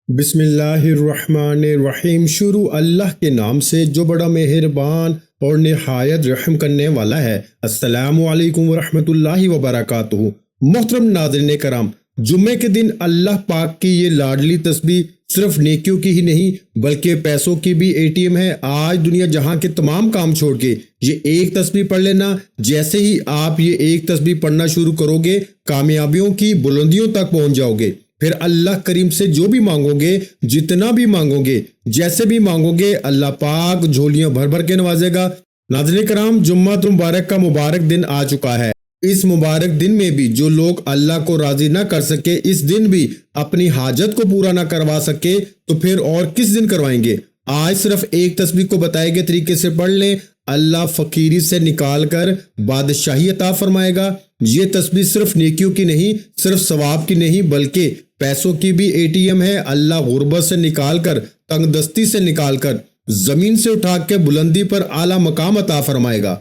بسم اللہ الرحمن الرحیم۔ شروع اللہ کے نام سے جو بڑا مہربان اور نہایت رحم کرنے والا ہے۔ السلام علیکم ورحمۃ اللہ وبرکاتہ۔ محترم ناظرین کرام، جمعے کے دن اللہ پاک کی یہ لاڈلی تسبیح صرف نیکیوں کی ہی نہیں بلکہ پیسوں کی بھی ATM ہے۔ آج دنیا جہاں کے تمام کام چھوڑ کے یہ ایک تسبیح پڑھ لینا، جیسے ہی آپ یہ ایک تسبیح پڑھنا شروع کرو گے کامیابیوں کی بلندیوں تک پہنچ جاؤ گے۔ پھر اللہ کریم سے جو بھی مانگو گے، جتنا بھی مانگو گے، جیسے بھی مانگو گے، اللہ پاک جھولیاں بھر بھر کے نوازے گا۔ ناظرین کرام، جمعہ مبارک کا مبارک دن آ چکا ہے۔ اس مبارک دن میں بھی جو لوگ اللہ کو راضی نہ کر سکے، اس دن بھی اپنی حاجت کو پورا نہ کروا سکے، تو پھر اور کس دن کروائیں گے؟ آج صرف ایک تسبیح کو بتائے گئے طریقے سے پڑھ لیں، اللہ فقیری سے نکال کر بادشاہی عطا فرمائے گا۔ یہ تسبیح صرف نیکیوں کی نہیں، صرف ثواب کی نہیں بلکہ پیسوں کی بھی ATM ہے۔ اللہ غربت سے نکال کر، تنگ دستی سے نکال کر، زمین سے اٹھا کے بلندی پر اعلیٰ مقام عطا فرمائے گا۔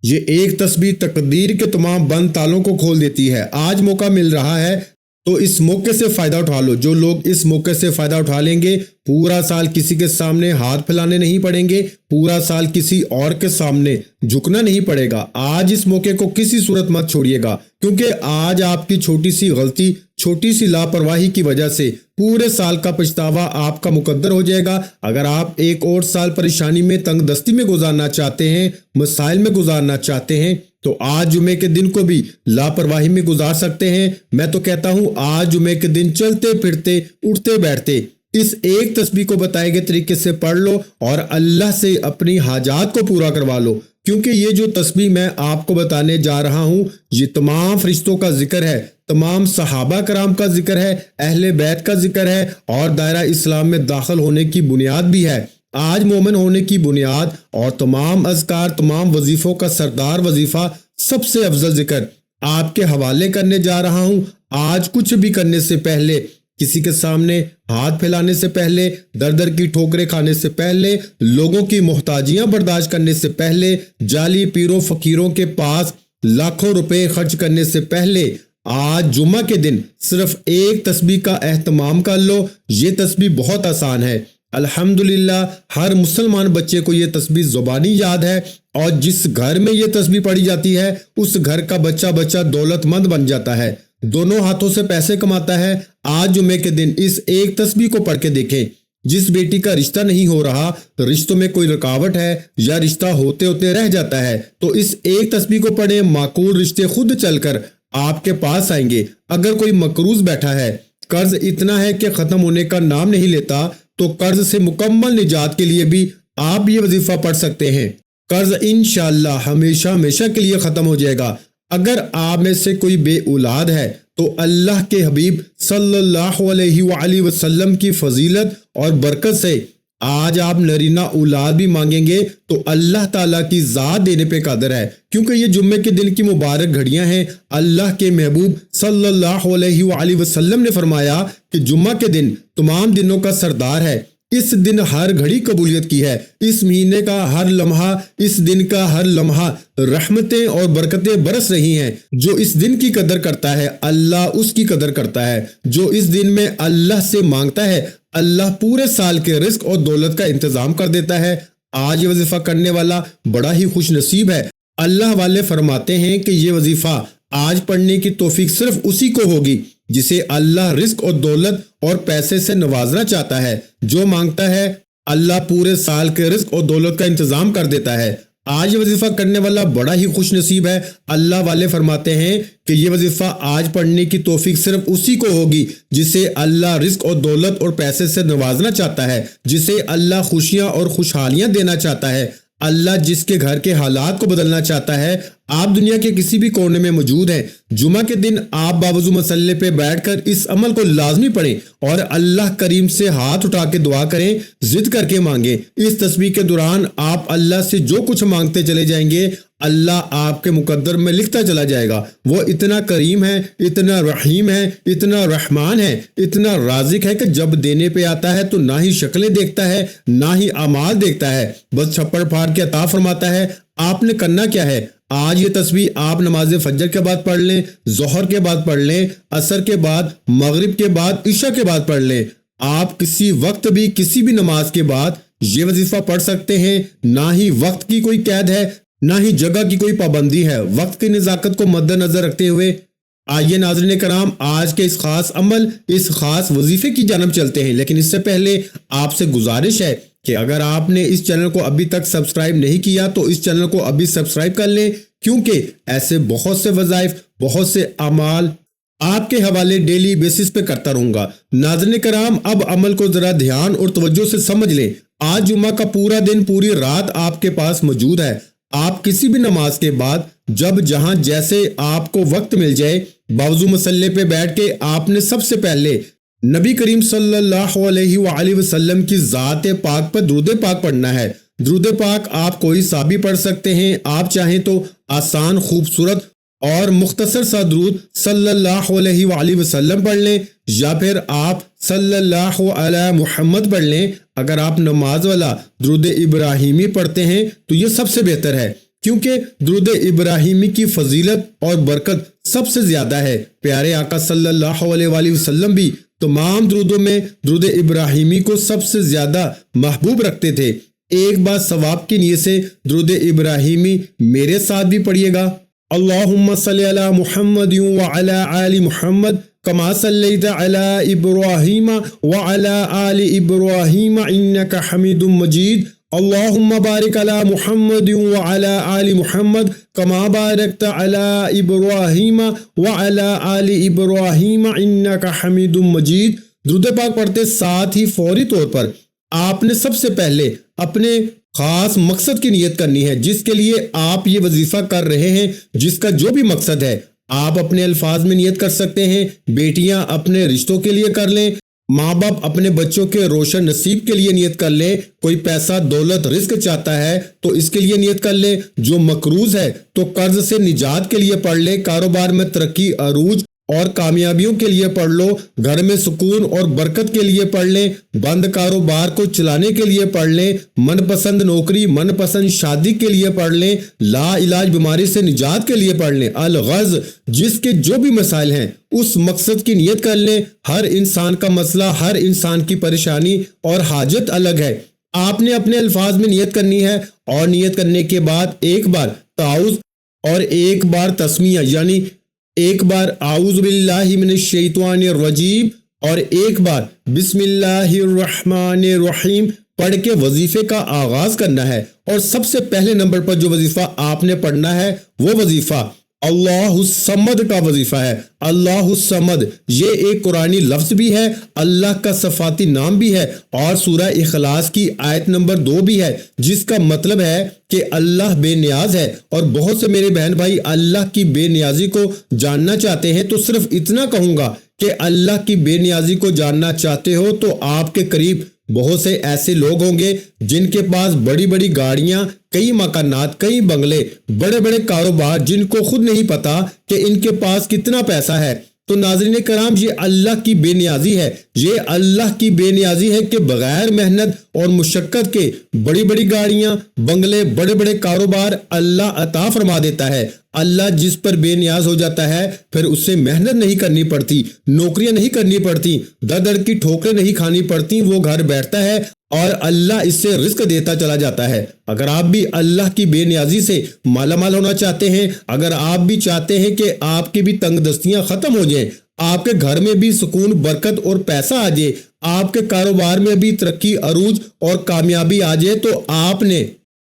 یہ ایک تسبیح تقدیر کے تمام بند تالوں کو کھول دیتی ہے۔ آج موقع مل رہا ہے تو اس موقع سے فائدہ اٹھا لو۔ جو لوگ اس موقع سے فائدہ اٹھا لیں گے، پورا سال کسی کے سامنے ہاتھ پھیلانے نہیں پڑیں گے، پورا سال کسی اور کے سامنے جھکنا نہیں پڑے گا۔ آج اس موقع کو کسی صورت مت چھوڑیے گا، کیونکہ آج آپ کی چھوٹی سی غلطی، چھوٹی سی لاپرواہی کی وجہ سے پورے سال کا پچھتاوا آپ کا مقدر ہو جائے گا۔ اگر آپ ایک اور سال پریشانی میں، تنگ دستی میں گزارنا چاہتے ہیں، مسائل میں گزارنا چاہتے ہیں، تو آج جمعے کے دن کو بھی لاپرواہی میں گزار سکتے ہیں۔ میں تو کہتا ہوں آج جمعے کے دن چلتے پھرتے، اٹھتے بیٹھتے اس ایک تسبیح کو بتائے گئے طریقے سے پڑھ لو اور اللہ سے اپنی حاجات کو پورا کروا لو، کیونکہ یہ جو تسبیح میں آپ کو بتانے جا رہا ہوں، یہ تمام فرشتوں کا ذکر ہے، تمام صحابہ کرام کا ذکر ہے، اہل بیت کا ذکر ہے، اور دائرہ اسلام میں داخل ہونے کی بنیاد بھی ہے۔ آج مومن ہونے کی بنیاد اور تمام اذکار، تمام وظیفوں کا سردار وظیفہ، سب سے افضل ذکر آپ کے حوالے کرنے جا رہا ہوں۔ آج کچھ بھی کرنے سے پہلے، کسی کے سامنے ہاتھ پھیلانے سے پہلے، در در کی ٹھوکریں کھانے سے پہلے، لوگوں کی محتاجیاں برداشت کرنے سے پہلے، جعلی پیروں فقیروں کے پاس لاکھوں روپے خرچ کرنے سے پہلے، آج جمعہ کے دن صرف ایک تسبیح کا اہتمام کر لو۔ یہ تسبیح بہت آسان ہے۔ الحمدللہ ہر مسلمان بچے کو یہ تسبیح زبانی یاد ہے، اور جس گھر میں یہ تسبیح پڑھی جاتی ہے اس گھر کا بچہ دولت مند بن جاتا ہے، دونوں ہاتھوں سے پیسے کماتا ہے۔ آج جمعے کے دن اس ایک تسبیح کو پڑھ کے دیکھیں۔ جس بیٹی کا رشتہ نہیں ہو رہا، رشتوں میں کوئی رکاوٹ ہے یا رشتہ ہوتے ہوتے رہ جاتا ہے، تو اس ایک تسبیح کو پڑھیں، معقول رشتے خود چل کر آپ کے پاس آئیں گے۔ اگر کوئی مقروض بیٹھا ہے، قرض اتنا ہے کہ ختم ہونے کا نام نہیں لیتا، تو قرض سے مکمل نجات کے لیے بھی آپ یہ وظیفہ پڑھ سکتے ہیں۔ قرض انشاءاللہ ہمیشہ ہمیشہ کے لیے ختم ہو جائے گا۔ اگر آپ میں سے کوئی بے اولاد ہے تو اللہ کے حبیب صلی اللہ علیہ وآلہ وسلم کی فضیلت اور برکت سے آج آپ نرینہ اولاد بھی مانگیں گے تو اللہ تعالیٰ کی ذات دینے پہ قادر ہے، کیونکہ یہ جمعے کے دن کی مبارک گھڑیاں ہیں۔ اللہ کے محبوب صلی اللہ علیہ وآلہ وسلم نے فرمایا کہ جمعہ کے دن تمام دنوں کا سردار ہے۔ اس دن ہر گھڑی قبولیت کی ہے، اس مہینے کا ہر لمحہ، اس دن کا ہر لمحہ رحمتیں اور برکتیں برس رہی ہیں۔ جو اس دن کی قدر کرتا ہے اللہ اس کی قدر کرتا ہے، جو اس دن میں اللہ سے مانگتا ہے اللہ پورے سال کے رزق اور دولت کا انتظام کر دیتا ہے۔ آج یہ وظیفہ کرنے والا بڑا ہی خوش نصیب ہے۔ اللہ والے فرماتے ہیں کہ یہ وظیفہ آج پڑھنے کی توفیق صرف اسی کو ہوگی جسے اللہ رزق اور دولت اور پیسے سے نوازنا چاہتا ہے۔ جو مانگتا ہے اللہ پورے سال کے رزق اور دولت کا انتظام کر دیتا ہے۔ آج یہ وظیفہ کرنے والا بڑا ہی خوش نصیب ہے۔ اللہ والے فرماتے ہیں کہ یہ وظیفہ آج پڑھنے کی توفیق صرف اسی کو ہوگی جسے اللہ رزق اور دولت اور پیسے سے نوازنا چاہتا ہے، جسے اللہ خوشیاں اور خوشحالیاں دینا چاہتا ہے، اللہ جس کے گھر کے حالات کو بدلنا چاہتا ہے۔ آپ دنیا کے کسی بھی کونے میں موجود ہیں، جمعہ کے دن آپ باوضو مسلے پہ بیٹھ کر اس عمل کو لازمی پڑھیں اور اللہ کریم سے ہاتھ اٹھا کے دعا کریں، ضد کر کے مانگیں۔ اس تسبیح کے دوران آپ اللہ سے جو کچھ مانگتے چلے جائیں گے، اللہ آپ کے مقدر میں لکھتا چلا جائے گا۔ وہ اتنا کریم ہے، اتنا رحیم ہے، اتنا رحمان ہے، اتنا رازق ہے کہ جب دینے پہ آتا ہے تو نہ ہی شکلیں دیکھتا ہے، نہ ہی اعمال دیکھتا ہے، بس چھپڑ پھاڑ کے عطا فرماتا ہے۔ آپ نے کرنا کیا ہے؟ آج یہ تسبیح آپ نماز فجر کے بعد پڑھ لیں، ظہر کے بعد پڑھ لیں، عصر کے بعد، مغرب کے بعد، عشاء کے بعد پڑھ لیں۔ آپ کسی وقت بھی کسی بھی نماز کے بعد یہ وظیفہ پڑھ سکتے ہیں۔ نہ ہی وقت کی کوئی قید ہے، نہ ہی جگہ کی کوئی پابندی ہے۔ وقت کی نزاکت کو مد نظر رکھتے ہوئے آئیے ناظرین کرام آج کے اس خاص عمل، اس خاص وظیفے کی جانب چلتے ہیں۔ لیکن اس سے پہلے آپ سے گزارش ہے کہ اگر آپ نے اس چینل کو ابھی تک سبسکرائب نہیں کیا تو اس چینل کو ابھی سبسکرائب کر لیں، کیونکہ ایسے بہت سے وظائف، بہت سے اعمال آپ کے حوالے ڈیلی بیسس پہ کرتا رہوں گا۔ ناظرین کرام اب عمل کو ذرا دھیان اور توجہ سے سمجھ لیں۔ آج جمعہ کا پورا دن، پوری رات آپ کے پاس موجود ہے۔ آپ کسی بھی نماز کے بعد جب جہاں جیسے آپ کو وقت مل جائے، باوضو مصلی پہ بیٹھ کے آپ نے سب سے پہلے نبی کریم صلی اللہ علیہ وآلہ وسلم کی ذات پاک پر درود پاک پڑھنا ہے۔ درود پاک آپ کوئی سا بھی پڑھ سکتے ہیں۔ آپ چاہیں تو آسان، خوبصورت اور مختصر سا درود صلی اللہ علیہ وآلہ وسلم پڑھ لیں، یا پھر آپ صلی اللہ علیہ محمد پڑھ لیں۔ اگر آپ نماز والا درود ابراہیمی پڑھتے ہیں تو یہ سب سے بہتر ہے، کیونکہ درود ابراہیمی کی فضیلت اور برکت سب سے زیادہ ہے۔ پیارے آقا صلی اللہ علیہ وآلہ وسلم بھی تمام درودوں میں درود ابراہیمی کو سب سے زیادہ محبوب رکھتے تھے۔ ایک بار ثواب کی نیت سے درود ابراہیمی میرے ساتھ بھی پڑھیے گا۔ اللہم صلی علی محمد وعلی آل محمد کما صلیت علی ابراہیم وعلی آل ابراہیم انک حمید مجید۔ اللہم بارک علی محمد وعلی آل محمد کما بارکت علی ابراہیم وعلی آل ابراہیم انک حمید مجید۔ درود پاک پڑھتے ساتھ ہی فوری طور پر آپ نے سب سے پہلے اپنے خاص مقصد کی نیت کرنی ہے، جس کے لیے آپ یہ وظیفہ کر رہے ہیں، جس کا جو بھی مقصد ہے آپ اپنے الفاظ میں نیت کر سکتے ہیں۔ بیٹیاں اپنے رشتوں کے لیے کر لیں، ماں باپ اپنے بچوں کے روشن نصیب کے لیے نیت کر لیں، کوئی پیسہ دولت رزق چاہتا ہے تو اس کے لیے نیت کر لیں، جو مقروض ہے تو قرض سے نجات کے لیے پڑھ لیں، کاروبار میں ترقی عروج اور کامیابیوں کے لیے پڑھ لو، گھر میں سکون اور برکت کے لیے پڑھ لیں، بند کاروبار کو چلانے کے لیے پڑھ لیں، من پسند نوکری، من پسند شادی کے لیے پڑھ لیں، لا علاج بیماری سے نجات کے لیے پڑھ لیں، الغرض جس کے جو بھی مسائل ہیں اس مقصد کی نیت کر لیں۔ ہر انسان کا مسئلہ، ہر انسان کی پریشانی اور حاجت الگ ہے۔ آپ نے اپنے الفاظ میں نیت کرنی ہے، اور نیت کرنے کے بعد ایک بار تعوذ اور ایک بار تسمیہ، یعنی ایک بار اعوذ باللہ من الشیطان الرجیم اور ایک بار بسم اللہ الرحمن الرحیم پڑھ کے وظیفے کا آغاز کرنا ہے۔ اور سب سے پہلے نمبر پر جو وظیفہ آپ نے پڑھنا ہے وہ وظیفہ اللہ الصمد کا وظیفہ ہے۔ اللہ الصمد یہ ایک قرآنی لفظ بھی ہے، اللہ کا صفاتی نام بھی ہے، اور سورہ اخلاص کی آیت نمبر 2 بھی ہے، جس کا مطلب ہے کہ اللہ بے نیاز ہے۔ اور بہت سے میرے بہن بھائی اللہ کی بے نیازی کو جاننا چاہتے ہیں، تو صرف اتنا کہوں گا کہ اللہ کی بے نیازی کو جاننا چاہتے ہو تو آپ کے قریب بہت سے ایسے لوگ ہوں گے جن کے پاس بڑی بڑی گاڑیاں، کئی مکانات، کئی بنگلے، بڑے بڑے کاروبار، جن کو خود نہیں پتا کہ ان کے پاس کتنا پیسہ ہے۔ تو ناظرین کرام یہ اللہ کی بے نیازی ہے، یہ اللہ کی بے نیازی ہے کہ بغیر محنت اور مشقت کے بڑی بڑی گاڑیاں، بنگلے، بڑے بڑے کاروبار اللہ عطا فرما دیتا ہے۔ اللہ جس پر بے نیاز ہو جاتا ہے پھر اس سے محنت نہیں کرنی پڑتی، نوکریاں نہیں کرنی پڑتی، در در کی ٹھوکریں نہیں کھانی پڑتی، وہ گھر بیٹھتا ہے اور اللہ اس سے رزق دیتا چلا جاتا ہے۔ اگر آپ بھی اللہ کی بے نیازی سے مالا مال ہونا چاہتے ہیں، اگر آپ بھی چاہتے ہیں کہ آپ کی بھی تنگ دستیاں ختم ہو جائیں، آپ کے گھر میں بھی سکون، برکت اور پیسہ آ جائے، آپ کے کاروبار میں بھی ترقی عروج اور کامیابی آ جائے، تو آپ نے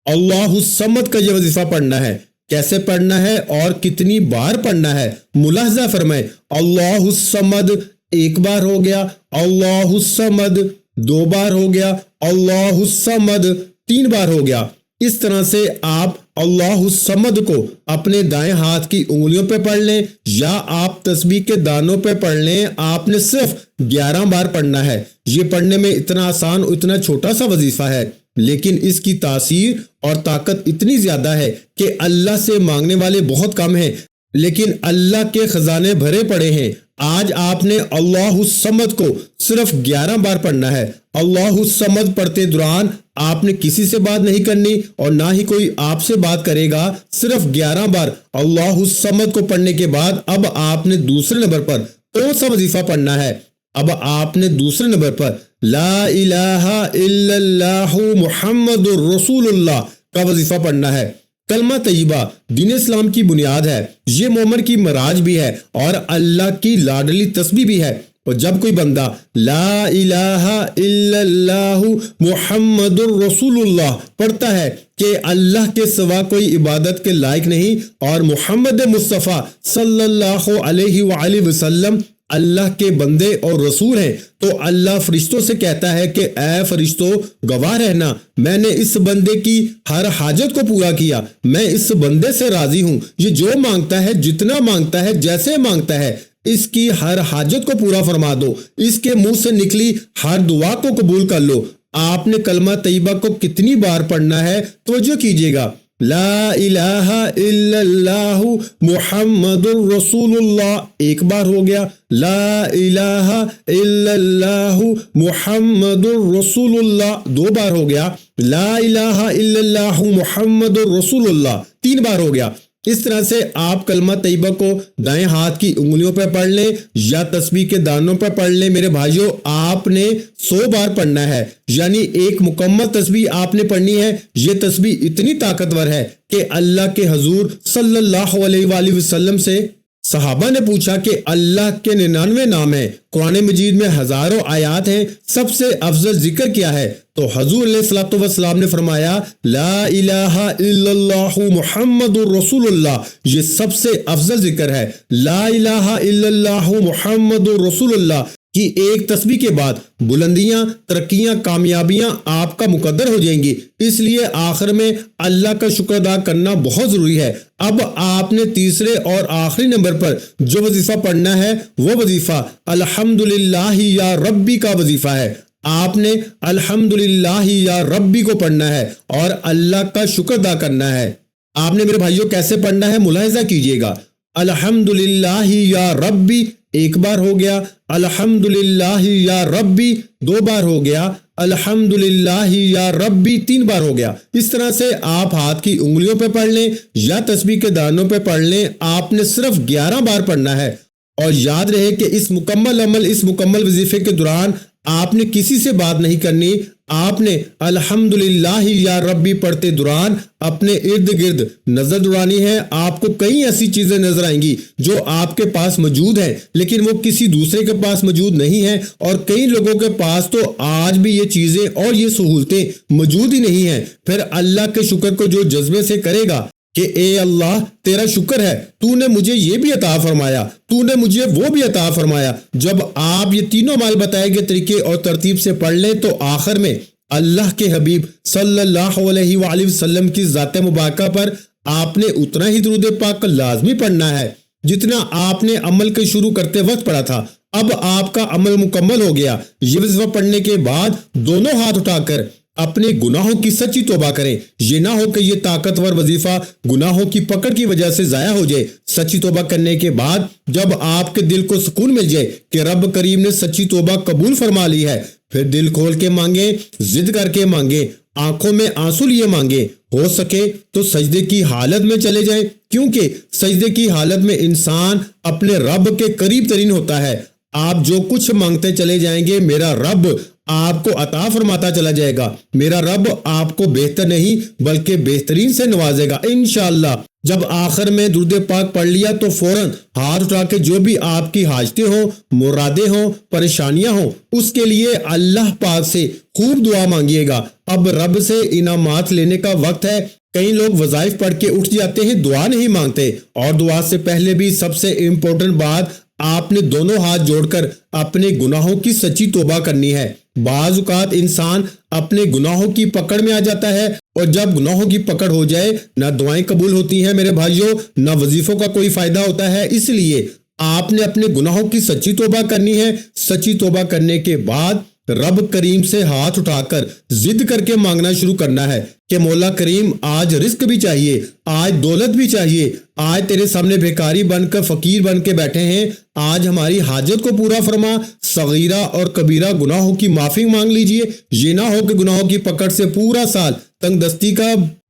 اللہ الصمد کا یہ وظیفہ پڑھنا ہے۔ کیسے پڑھنا ہے اور کتنی بار پڑھنا ہے ملاحظہ فرمائیں۔ اللہ الصمد ایک بار ہو گیا، اللہ الصمد 2 بار ہو گیا، اللہ الصمد 3 بار ہو گیا۔ اس طرح سے آپ اللہ الصمد کو اپنے دائیں ہاتھ کی انگلیوں پہ پڑھ لیں، یا آپ تسبیح کے دانوں پہ پڑھ لیں۔ آپ نے صرف 11 بار پڑھنا ہے۔ یہ پڑھنے میں اتنا آسان، اتنا چھوٹا سا وظیفہ ہے، لیکن اس کی تاثیر اور طاقت اتنی زیادہ ہے کہ اللہ سے مانگنے والے بہت کم ہیں، لیکن اللہ کے خزانے بھرے پڑے ہیں۔ آج آپ نے اللہ الصمد کو صرف 11 بار پڑھنا ہے۔ اللہ الصمد پڑھتے دوران آپ نے کسی سے بات نہیں کرنی اور نہ ہی کوئی آپ سے بات کرے گا۔ صرف 11 بار اللہ الصمد کو پڑھنے کے بعد اب آپ نے دوسرے نمبر پر کون سا وظیفہ پڑھنا ہے؟ اب آپ نے دوسرے نمبر پر لا الہ الا اللہ محمد الرسول اللہ کا وظیفہ پڑھنا ہے۔ کلمہ طیبہ دین اسلام کی بنیاد ہے، یہ مومن کی معراج بھی ہے اور اللہ کی لاڈلی تسبیح بھی ہے۔ اور جب کوئی بندہ لا الہ الا اللہ محمد الرسول اللہ پڑھتا ہے کہ اللہ کے سوا کوئی عبادت کے لائق نہیں اور محمد مصطفیٰ صلی اللہ علیہ وآلہ وسلم اللہ کے بندے اور رسول ہیں، تو اللہ فرشتوں سے کہتا ہے کہ اے فرشتوں گواہ رہنا، میں نے اس بندے کی ہر حاجت کو پورا کیا، میں اس بندے سے راضی ہوں، یہ جو مانگتا ہے، جتنا مانگتا ہے، جیسے مانگتا ہے، اس کی ہر حاجت کو پورا فرما دو، اس کے منہ سے نکلی ہر دعا کو قبول کر لو۔ آپ نے کلمہ طیبہ کو کتنی بار پڑھنا ہے توجہ کیجئے گا۔ لا الہ الا اللہ محمد الرسول اللہ ایک بار ہو گیا، لا الہ الا اللہ محمد الرسول اللہ دو بار ہو گیا، لا الہ الا اللہ محمد الرسول اللہ تین بار ہو گیا۔ اس طرح سے آپ کلمہ طیبہ کو دائیں ہاتھ کی انگلیوں پہ پڑھ لیں یا تسبیح کے دانوں پہ پڑھ لیں۔ میرے بھائیوں، آپ نے 100 بار پڑھنا ہے، یعنی ایک مکمل تسبیح آپ نے پڑھنی ہے۔ یہ تسبیح اتنی طاقتور ہے کہ اللہ کے حضور صلی اللہ علیہ وآلہ وسلم سے صحابہ نے پوچھا کہ اللہ کے 99 نام ہیں، قرآن مجید میں ہزاروں آیات ہیں، سب سے افضل ذکر کیا ہے؟ تو حضور علیہ الصلوۃ والسلام نے فرمایا لا الہ الا اللہ محمد الرسول اللہ، یہ سب سے افضل ذکر ہے۔ لا الہ الا اللہ محمد الرسول اللہ کی ایک تسبیح کے بعد بلندیاں، ترقیاں، کامیابیاں آپ کا مقدر ہو جائیں گی۔ اس لیے آخر میں اللہ کا شکر ادا کرنا بہت ضروری ہے۔ اب آپ نے تیسرے اور آخری نمبر پر جو وظیفہ پڑھنا ہے وہ وظیفہ الحمدللہ یا ربی کا وظیفہ ہے۔ آپ نے الحمدللہ یا ربی کو پڑھنا ہے اور اللہ کا شکر ادا کرنا ہے۔ آپ نے میرے بھائیوں کیسے پڑھنا ہے ملاحظہ کیجئے گا۔ الحمدللہ یا ربی ایک بار ہو گیا، الحمدللہ یا ربی دو بار ہو گیا، الحمدللہ یا ربی تین بار ہو گیا۔ اس طرح سے آپ ہاتھ کی انگلیوں پہ پڑھ لیں یا تسبیح کے دانوں پہ پڑھ لیں، آپ نے صرف 11 بار پڑھنا ہے۔ اور یاد رہے کہ اس مکمل عمل، اس مکمل وظیفے کے دوران آپ نے کسی سے بات نہیں کرنی۔ آپ نے الحمدللہ یا ربی پڑھتے دوران اپنے ارد گرد نظر دوڑانی ہے۔ آپ کو کئی ایسی چیزیں نظر آئیں گی جو آپ کے پاس موجود ہیں لیکن وہ کسی دوسرے کے پاس موجود نہیں ہیں، اور کئی لوگوں کے پاس تو آج بھی یہ چیزیں اور یہ سہولتیں موجود ہی نہیں ہیں۔ پھر اللہ کے شکر کو جو جذبے سے کرے گا کہ اے اللہ تیرا شکر ہے، تو نے مجھے یہ بھی عطا فرمایا، تو نے مجھے وہ بھی عطا فرمایا۔ جب آپ یہ تینوں مال بتائے گئے طریقے اور ترتیب سے پڑھ لیں تو آخر میں اللہ کے حبیب صلی اللہ علیہ وآلہ وسلم کی ذات مبارکہ پر آپ نے اتنا ہی درود پاک لازمی پڑھنا ہے جتنا آپ نے عمل کے شروع کرتے وقت پڑھا تھا۔ اب آپ کا عمل مکمل ہو گیا۔ یہ وظیفہ پڑھنے کے بعد دونوں ہاتھ اٹھا کر اپنے گناہوں کی سچی توبہ کریں۔ یہ نہ ہو کہ یہ طاقتور وظیفہ گناہوں کی پکڑ کی وجہ سے ضائع ہو جائے۔ سچی توبہ کرنے کے بعد جب آپ کے دل کو سکون مل جائے کہ رب کریم نے سچی توبہ قبول فرما لی ہے، پھر دل کھول کے مانگیں، ضد کر کے مانگیں، آنکھوں میں آنسو لیے مانگیں۔ ہو سکے تو سجدے کی حالت میں چلے جائیں، کیونکہ سجدے کی حالت میں انسان اپنے رب کے قریب ترین ہوتا ہے۔ آپ جو کچھ مانگتے چلے جائیں گے میرا رب آپ کو عطا فرماتا چلا جائے گا۔ میرا رب آپ کو بہتر نہیں بلکہ بہترین سے نوازے گا انشاءاللہ۔ جب آخر میں درود پاک پڑھ لیا تو فوراً ہاتھ اٹھا کے جو بھی آپ کی حاجتیں ہوں، مرادیں ہوں، پریشانیاں ہوں، اس کے لیے اللہ پاک سے خوب دعا مانگیے گا۔ اب رب سے انعامات لینے کا وقت ہے۔ کئی لوگ وظائف پڑھ کے اٹھ جاتے ہیں، دعا نہیں مانگتے، اور دعا سے پہلے بھی سب سے امپورٹنٹ بات آپ نے دونوں ہاتھ جوڑ کر اپنے گناہوں کی سچی توبہ کرنی ہے۔ بعض اوقات انسان اپنے گناہوں کی پکڑ میں آ جاتا ہے، اور جب گناہوں کی پکڑ ہو جائے نہ دعائیں قبول ہوتی ہیں میرے بھائیوں، نہ وظیفوں کا کوئی فائدہ ہوتا ہے۔ اس لیے آپ نے اپنے گناہوں کی سچی توبہ کرنی ہے۔ سچی توبہ کرنے کے بعد رب کریم سے ہاتھ اٹھا کر ضد کر کے مانگنا شروع کرنا ہے کہ مولا کریم آج رزق بھی چاہیے، آج دولت بھی چاہیے، آج تیرے سامنے بھیکاری بن کر فقیر بن کے بیٹھے ہیں، آج ہماری حاجت کو پورا فرما، صغیرہ اور کبیرہ گناہوں کی معافی مانگ لیجئے۔ یہ نہ ہو کہ گناہوں کی پکڑ سے پورا سال تنگ دستی کا